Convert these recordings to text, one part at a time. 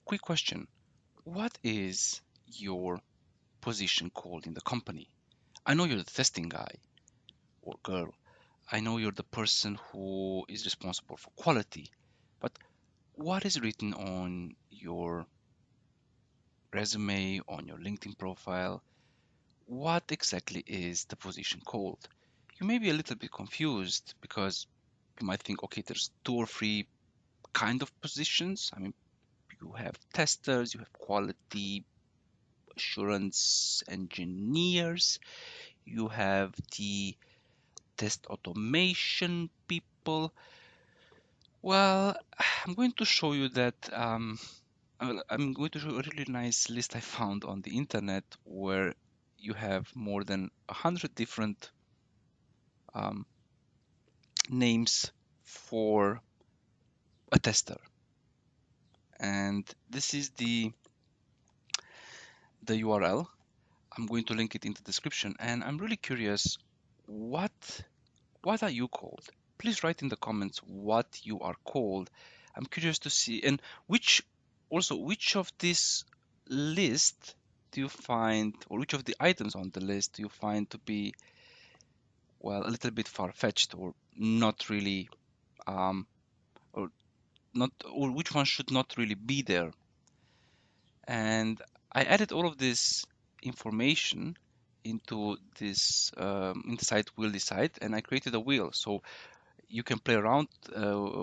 quick question. What is your position called in the company? I know you're the testing guy or girl. I know you're the person who is responsible for quality, but what is written on your resume, on your LinkedIn profile? What exactly is the position called? You may be a little bit confused because you might think, okay, there's two or three kind of positions. I mean, you have testers, you have quality assurance engineers, you have the test automation people. Well, I'm going to show you that I'm going to show you a really nice list I found on the internet where you have more than 100 different um, names for a tester. And this is the URL. I'm going to link it in the description, and I'm really curious, what are you called? Please write in the comments what you are called. I'm curious to see, and which of this list do you find, or which of the items on the list do you find to be, well, a little bit far-fetched, or not really, or not, or which one should not really be there? And I added all of this information into this inside wheel decide, and I created a wheel. So you can play around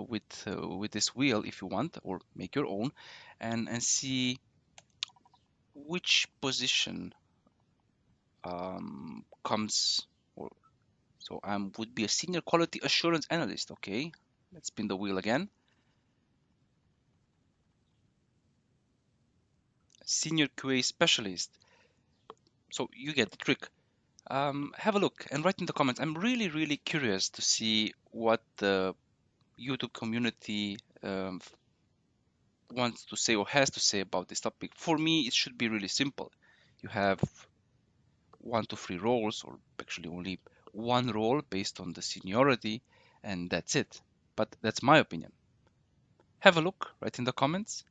with this wheel if you want, or make your own, and see which position comes. Or so I would be a senior quality assurance analyst. Okay, let's spin the wheel again. Senior QA specialist. So you get the trick. Have a look and write in the comments. I'm really curious to see what the YouTube community wants to say or has to say about this topic. For me, it should be really simple. You have 1 to 3 roles, or actually only one role based on the seniority, and that's it. But that's my opinion. Have a look, write in the comments,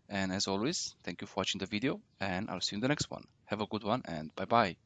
and as always, thank you for watching the video, and I'll see you in the next one. Have a good one, and bye bye.